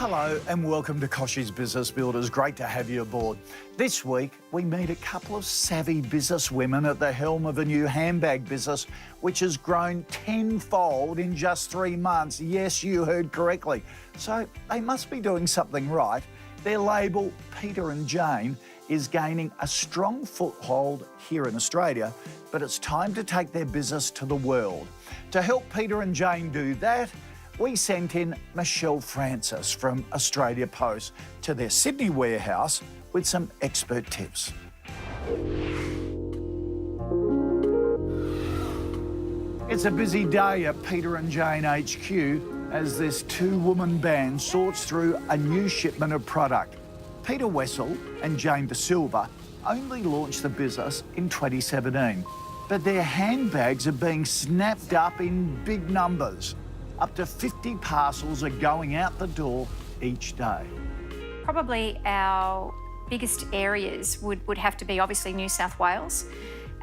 Hello and welcome to Kochie's Business Builders. Great to have you aboard. This week we meet a couple of savvy businesswomen at the helm of a new handbag business which has grown tenfold in just 3 months. Yes, you heard correctly. So they must be doing something right. Their label, Peter and Jane, is gaining a strong foothold here in Australia, but it's time to take their business to the world. To help Peter and Jane do that, we sent in Michelle Francis from Australia Post to their Sydney warehouse with some expert tips. It's a busy day at Peter and Jane HQ as this two-woman band sorts through a new shipment of product. Peter Wessel and Jane De Silva only launched the business in 2017, but their handbags are being snapped up in big numbers. Up to 50 parcels are going out the door each day. Probably our biggest areas would have to be obviously New South Wales,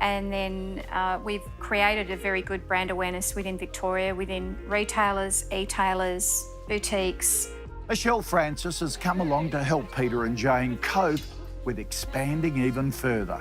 and then we've created a very good brand awareness within Victoria, within retailers, e-tailers, boutiques. Michelle Francis has come along to help Peter and Jane cope with expanding even further.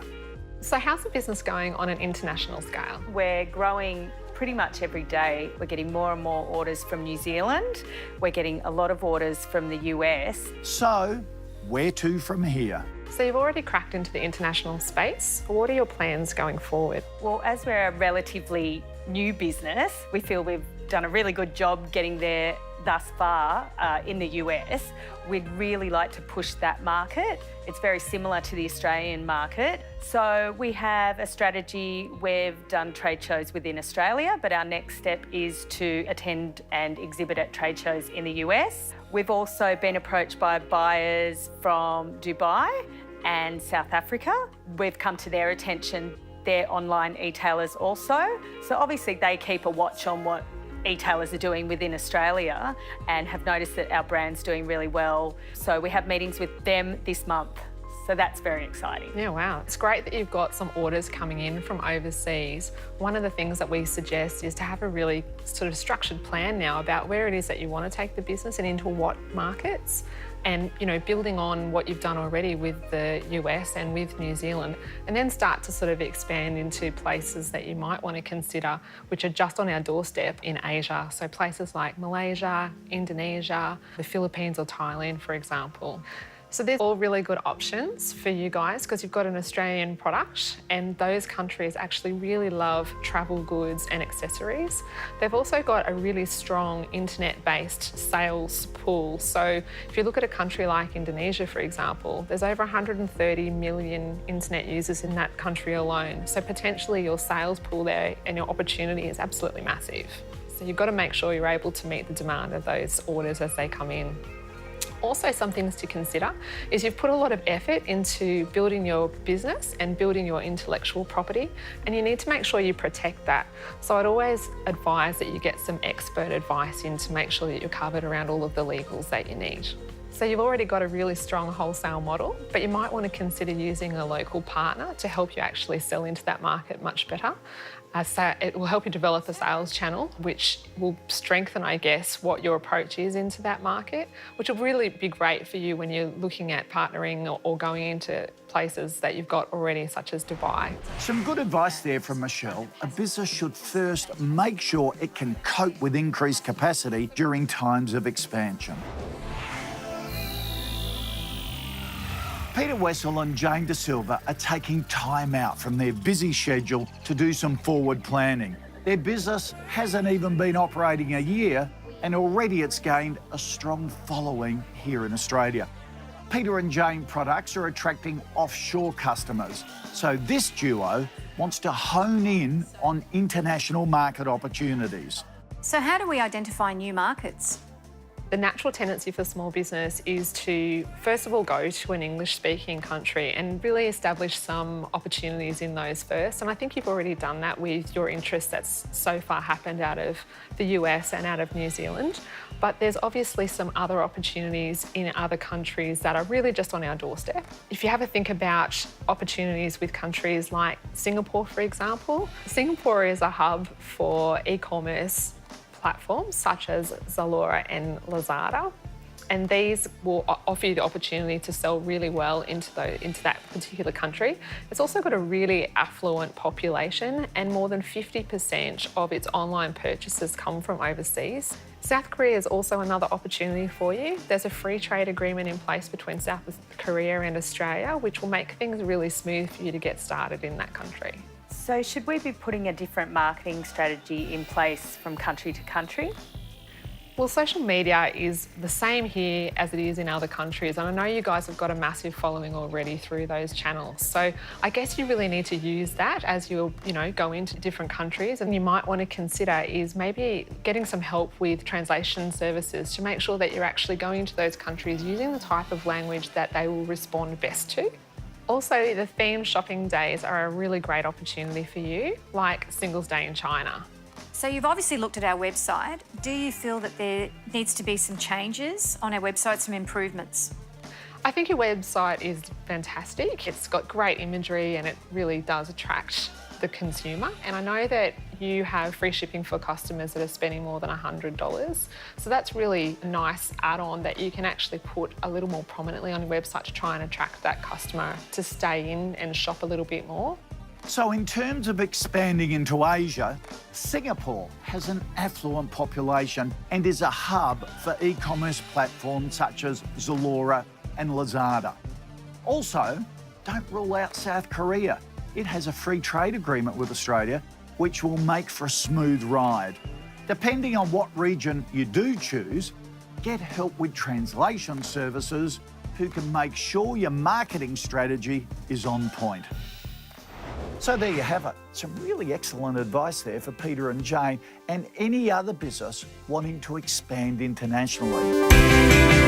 So how's the business going on an international scale? We're growing pretty much every day. We're getting more and more orders from New Zealand. We're getting a lot of orders from the US. So, where to from here? So you've already cracked into the international space. What are your plans going forward? Well, as we're a relatively new business, we feel we've done a really good job getting there thus far in the US. We'd really like to push that market. It's very similar to the Australian market. So we have a strategy. We've done trade shows within Australia, but our next step is to attend and exhibit at trade shows in the US. We've also been approached by buyers from Dubai and South Africa. We've come to their attention, their online e-tailers also. So obviously they keep a watch on what e-tailers are doing within Australia and have noticed that our brand's doing really well. So we have meetings with them this month. So that's very exciting. Yeah, wow. It's great that you've got some orders coming in from overseas. One of the things that we suggest is to have a really sort of structured plan now about where it is that you want to take the business and into what markets. And, you know, building on what you've done already with the US and with New Zealand, and then start to sort of expand into places that you might want to consider, which are just on our doorstep in Asia. So places like Malaysia, Indonesia, the Philippines or Thailand, for example. So there's all really good options for you guys because you've got an Australian product and those countries actually really love travel goods and accessories. They've also got a really strong internet-based sales pool. So if you look at a country like Indonesia, for example, there's over 130 million internet users in that country alone. So potentially your sales pool there and your opportunity is absolutely massive. So you've got to make sure you're able to meet the demand of those orders as they come in. Also, some things to consider is you've put a lot of effort into building your business and building your intellectual property, and you need to make sure you protect that. So I'd always advise that you get some expert advice in to make sure that you're covered around all of the legals that you need. So you've already got a really strong wholesale model, but you might want to consider using a local partner to help you actually sell into that market much better. So it will help you develop a sales channel, which will strengthen, I guess, what your approach is into that market, which will really be great for you when you're looking at partnering or going into places that you've got already, such as Dubai. Some good advice there from Michelle. A business should first make sure it can cope with increased capacity during times of expansion. Peter Wessel and Jane De Silva are taking time out from their busy schedule to do some forward planning. Their business hasn't even been operating a year, and already it's gained a strong following here in Australia. Peter and Jane products are attracting offshore customers, so this duo wants to hone in on international market opportunities. So how do we identify new markets? The natural tendency for small business is to, first of all, go to an English-speaking country and really establish some opportunities in those first. And I think you've already done that with your interest that's so far happened out of the US and out of New Zealand. But there's obviously some other opportunities in other countries that are really just on our doorstep. If you have a think about opportunities with countries like Singapore, for example, Singapore is a hub for e-commerce platforms such as Zalora and Lazada. and these will offer you the opportunity to sell really well into that particular country. It's also got a really affluent population, and more than 50% of its online purchases come from overseas. South Korea is also another opportunity for you. There's a free trade agreement in place between South Korea and Australia, which will make things really smooth for you to get started in that country. So should we be putting a different marketing strategy in place from country to country? Well, social media is the same here as it is in other countries, and I know you guys have got a massive following already through those channels. So I guess you really need to use that as you go into different countries, and you might want to consider is maybe getting some help with translation services to make sure that you're actually going to those countries using the type of language that they will respond best to. Also, the themed shopping days are a really great opportunity for you, like Singles Day in China. So you've obviously looked at our website. Do you feel that there needs to be some changes on our website, some improvements? I think your website is fantastic. It's got great imagery and it really does attract the consumer. And I know that you have free shipping for customers that are spending more than $100. So that's really a nice add-on that you can actually put a little more prominently on your website to try and attract that customer to stay in and shop a little bit more. So in terms of expanding into Asia, Singapore has an affluent population and is a hub for e-commerce platforms such as Zalora and Lazada. Also, don't rule out South Korea. It has a free trade agreement with Australia, which will make for a smooth ride. Depending on what region you do choose, get help with translation services who can make sure your marketing strategy is on point. So there you have it. Some really excellent advice there for Peter and Jane and any other business wanting to expand internationally.